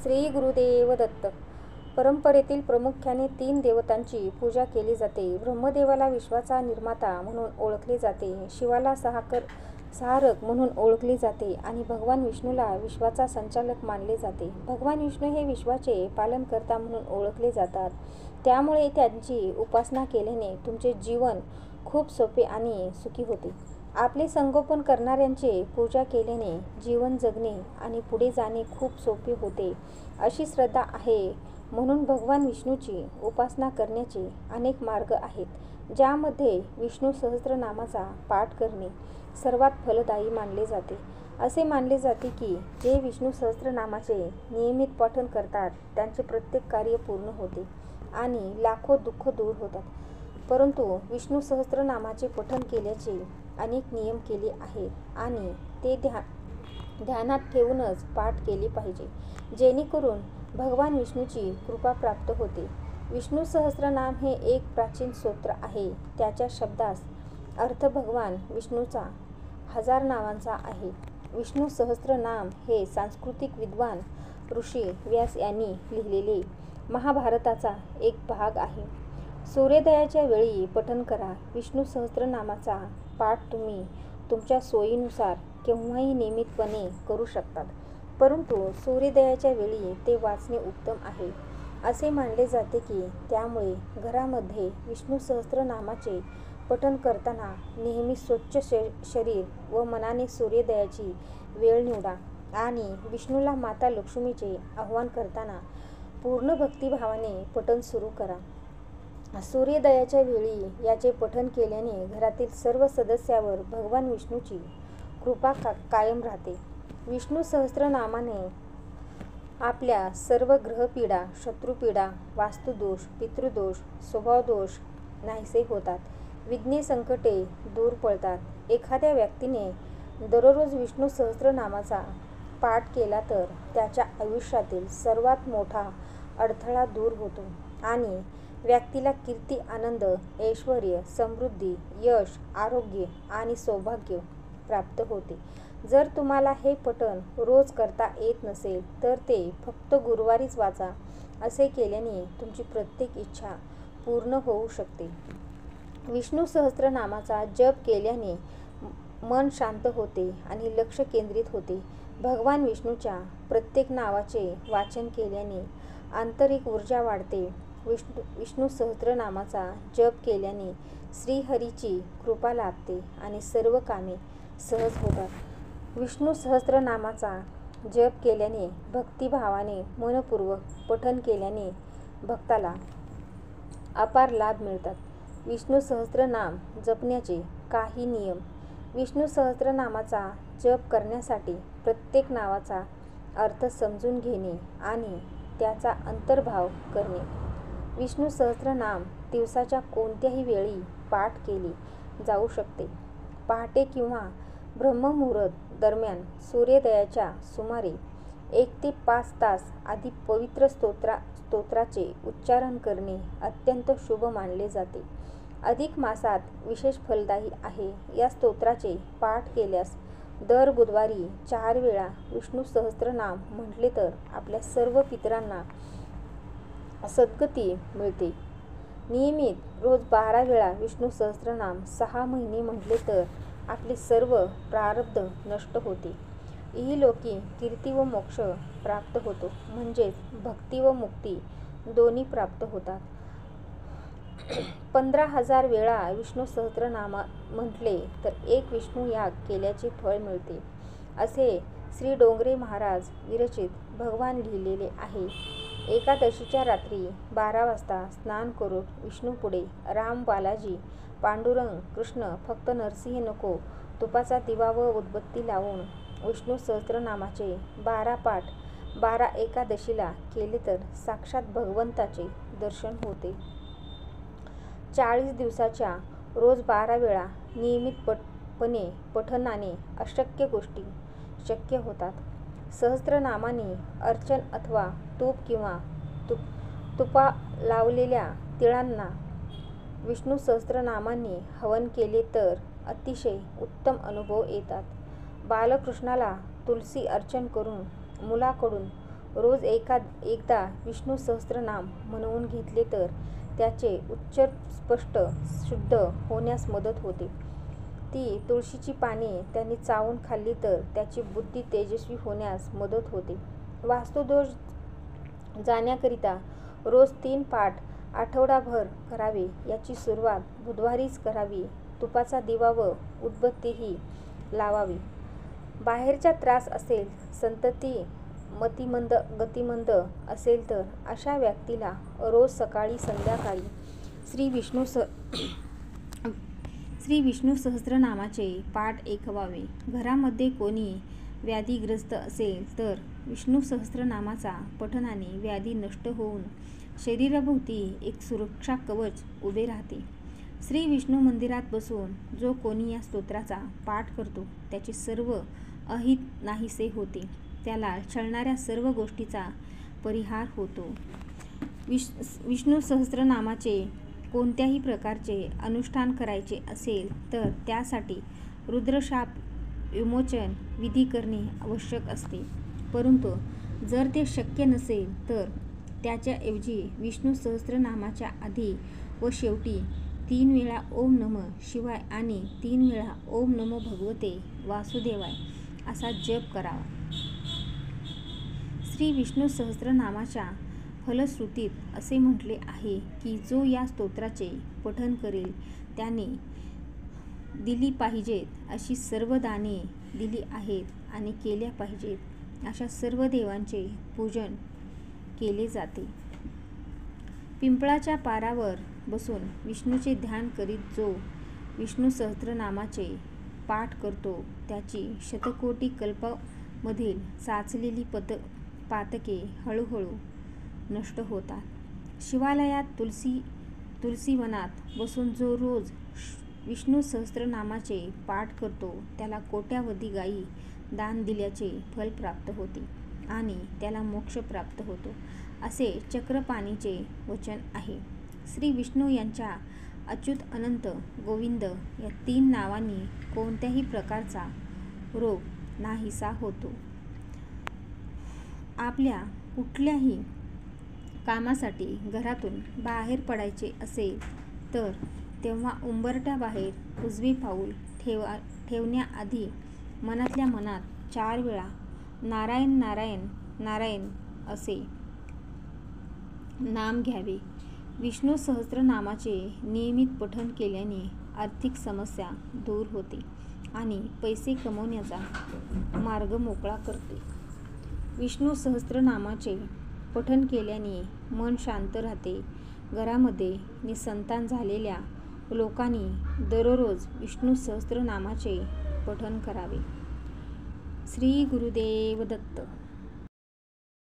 श्री गुरुदेव दत्त. परंपरेतील प्रामुख्याने 3 देवतांची पूजा केली जाते. ब्रह्मदेवाला विश्वाचा निर्माता म्हणून ओळखले जाते, शिवाला सहारक म्हणून ओळखले जाते आणि भगवान विष्णूला विश्वाचा संचालक मानले जाते. भगवान विष्णू हे विश्वाचे पालनकर्ता म्हणून ओळखले जातात. त्यामुळे त्यांची उपासना केल्याने तुमचे जीवन खूप सोपे आणि सुखी होते. आपले संगोपन करणाऱ्यांचे पूजा केल्याने जीवन जगणे आणि पुढे जाणे खूप सोपे होते, अशी श्रद्धा आहे. म्हणून भगवान विष्णूची उपासना करण्याचे अनेक मार्ग आहेत, ज्यामध्ये विष्णू सहस्त्रनामाचा पाठ करणे सर्वात फलदायी मानले जाते. असे मानले जाते की जे विष्णू सहस्त्रनामाचे नियमित पठण करतात त्यांचे प्रत्येक कार्य पूर्ण होते आणि लाखो दुःख दूर होतात. परंतु विष्णू सहस्त्रनामाचे पठण केल्याचे अनेक नियम केले आहेत आणि ते ध्यानात ठेवूनच पाठ केले पाहिजे, जेणेकरून भगवान विष्णूची कृपा प्राप्त होते. विष्णू सहस्त्रनाम हे एक प्राचीन स्तोत्र आहे. त्याच्या शब्दास अर्थ भगवान विष्णूचा 1000 नावांचा आहे. विष्णू सहस्त्रनाम हे सांस्कृतिक विद्वान ऋषी व्यास यांनी लिहिलेले महाभारताचा एक भाग आहे. सूर्योदयाच्या वेळी पठण करा. विष्णू सहस्त्रनामाचा पाठ तुम्ही तुमच्या सोयीनुसार केव्हाही नियमितपणे करू शकतात, परंतु सूर्योदयाच्या वेळी ते वाचणे उत्तम आहे. असे मानले जाते की त्यामुळे घरामध्ये विष्णू सहस्त्रनामाचे पठण करताना नेहमी स्वच्छ शरीर व मनाने सूर्योदयाची वेळ निवडा आणि विष्णूला माता लक्ष्मीचे आवाहन करताना पूर्ण भक्तिभावाने पठण सुरू करा. सूर्योदयाच्या वेळी याचे पठण केल्याने घरातील सर्व सदस्यावर भगवान विष्णूची कृपा कायम राहते. विष्णू सहस्त्रनामाने आपल्या सर्व ग्रहपीडा, शत्रुपीडा, वास्तुदोष, पितृदोष, स्वभावदोष नाहीसे होतात. विघ्ने, संकटे दूर पळतात. एखाद्या व्यक्तीने दररोज विष्णू सहस्त्रनामाचा पाठ केला तर त्याच्या आयुष्यातील सर्वात मोठा अडथळा दूर होतो आणि व्यक्तीला कीर्ती, आनंद, ऐश्वर्य, समृद्धी, यश, आरोग्य आणि सौभाग्य प्राप्त होते. जर तुम्हाला हे पठण रोज करता येत नसेल तर ते फक्त गुरुवारीच वाचा. असे केल्याने तुमची प्रत्येक इच्छा पूर्ण होऊ शकते. विष्णू सहस्त्रनामाचा जप केल्याने मन शांत होते आणि लक्ष केंद्रित होते. भगवान विष्णूच्या प्रत्येक नावाचे वाचन केल्याने आंतरिक ऊर्जा वाढते. विष्णू सहस्त्रनामाचा जप केल्याने श्रीहरीची कृपा लाभते आणि सर्व कामे सहज होतात. विष्णू सहस्त्रनामाचा जप केल्याने भक्तिभावाने मनपूर्वक पठण केल्याने भक्ताला अपार लाभ मिळतात. विष्णू सहस्त्रनाम जपण्याचे काही नियम. विष्णू सहस्त्रनामाचा जप करण्यासाठी प्रत्येक नावाचा अर्थ समजून घेणे आणि त्याचा अंतर्भाव करणे. विष्णू सहस्त्रनाम दिवसाच्या कोणत्याही वेळी पाठ केले जाऊ शकते. पहाटे किंवा ब्रह्ममुहूर्त दरम्यान सूर्योदयाच्या सुमारे 1 ते 5 तास आधी पवित्र स्तोत्राचे उच्चारण करणे अत्यंत शुभ मानले जाते. अधिक मासात विशेष फलदायी आहे. या स्तोत्राचे पाठ केल्यास दर बुधवारी 4 वेळा विष्णू सहस्त्रनाम म्हटले तर आपल्या सर्व पितरांना सद्गती मिळते. नियमित रोज 12 वेळा विष्णू सहस्त्रनाम 6 महिने म्हटले तर आपले सर्व प्रारब्ध नष्ट होते. इहलोकी कीर्ती व मोक्ष प्राप्त होतो, म्हणजेच भक्ती व मुक्ती दोन्ही प्राप्त होतात. 15,000 वेळा विष्णू सहस्त्रनाम म्हटले तर एक विष्णू याग केल्याचे फळ मिळते, असे श्री डोंगरे महाराज विरचित भगवान लिहिलेले आहे. एकादशीच्या रात्री 12 वाजता स्नान करून विष्णूपुढे राम, बालाजी, पांडुरंग, कृष्ण, फक्त नरसिंह नको, तुपाचा दिवा व उदबत्ती लावून विष्णू सहस्त्रनामाचे 12 पाठ 12 एकादशीला केले तर साक्षात भगवंताचे दर्शन होते. 40 दिवसाच्या रोज 12 वेळा नियमितपणे पठणाने अशक्य गोष्टी शक्य होतात. सहस्त्रनामाने अर्चन अथवा तूप किंवा तुपा लावलेल्या तिळांना विष्णू सहस्त्रनामाने हवन केले तर अतिशय उत्तम अनुभव येतात. बालकृष्णाला तुलसी अर्चन करून मुलाकडून रोज एकदा विष्णू सहस्त्रनाम म्हणवून घेतले तर त्याचे उच्चार स्पष्ट शुद्ध होण्यास मदत होते. ती तुळशीची पाने त्यांनी चावून खाल्ली तर त्याची बुद्धी तेजस्वी होण्यास मदत होते. वास्तुदोष जाण्याकरिता रोज 3 पाठ आठवडाभर करावे. याची सुरुवात बुधवारीच करावी. तुपाचा दिवा व उदबत्तीही लावावी. बाहेरचा त्रास असेल, संतती मतिमंद गतिमंद असेल तर अशा व्यक्तीला रोज सकाळी संध्याकाळी श्री विष्णू सहस्त्रनामाचे पाठ ऐकवावे. घरामध्ये कोणी व्याधीग्रस्त असेल तर विष्णू सहस्त्रनामाचा पठणाने व्याधी नष्ट होऊन शरीराभोवती एक सुरक्षा कवच उभे राहते. श्री विष्णू मंदिरात बसून जो कोणी या स्तोत्राचा पाठ करतो त्याचे सर्व अहित नाहीसे होते. त्याला छळणाऱ्या सर्व गोष्टीचा परिहार होतो. विष्णू सहस्त्रनामाचे कोणत्याही प्रकारचे अनुष्ठान करायचे असेल तर त्यासाठी रुद्रशाप विमोचन विधी करणे आवश्यक असते. परंतु जर ते शक्य नसेल तर त्याच्याऐवजी विष्णू सहस्त्रनामाच्या आधी व शेवटी 3 वेळा ओम नमः शिवाय आणि 3 वेळा ओम नमो भगवते वासुदेवाय असा जप करावा. श्री विष्णू सहस्त्रनामाच्या फलश्रुतीत असे म्हटले आहे की जो या स्तोत्राचे पठण करेल त्याने दिली पाहिजेत अशी सर्व दाने दिली आहेत आणि केल्या पाहिजेत अशा सर्व देवांचे पूजन केले जाते. पिंपळाच्या पारावर बसून विष्णूचे ध्यान करीत जो विष्णू सहस्त्रनामाचे पाठ करतो त्याची शतकोटी कल्पामधील साचलेली पातके हळूहळू नष्ट होतात. शिवालयात तुलसीवनात बसून जो रोज विष्णू सहस्त्रनामाचे पाठ करतो त्याला कोट्यावधी गायी दान दिल्याचे फल प्राप्त होते आणि त्याला मोक्ष प्राप्त होतो असे चक्रपाणीचे वचन आहे. श्री विष्णू यांच्या अच्युत अनंत गोविंद या 3 नावांनी कोणत्याही प्रकारचा रोग नाहीसा होतो. आपल्या कुठल्याही कामासाठी घरातून बाहेर पडायचे असेल तर तेव्हा उंबरठ्याबाहेर उजवे पाऊल ठेवण्याआधी मनातल्या मनात 4 वेळा नारायण नारायण नारायण असे नाम घ्यावे. विष्णू सहस्त्रनामाचे नियमित पठण केल्याने आर्थिक समस्या दूर होते आणि पैसे कमवण्याचा मार्ग मोकळा करते. विष्णू सहस्त्रनामाचे पठण केल्याने मन शांत राहते. घरामध्ये निसंतान झालेल्या लोकांनी दररोज विष्णू सहस्त्रनामाचे पठण करावे. श्री गुरुदेव दत्त.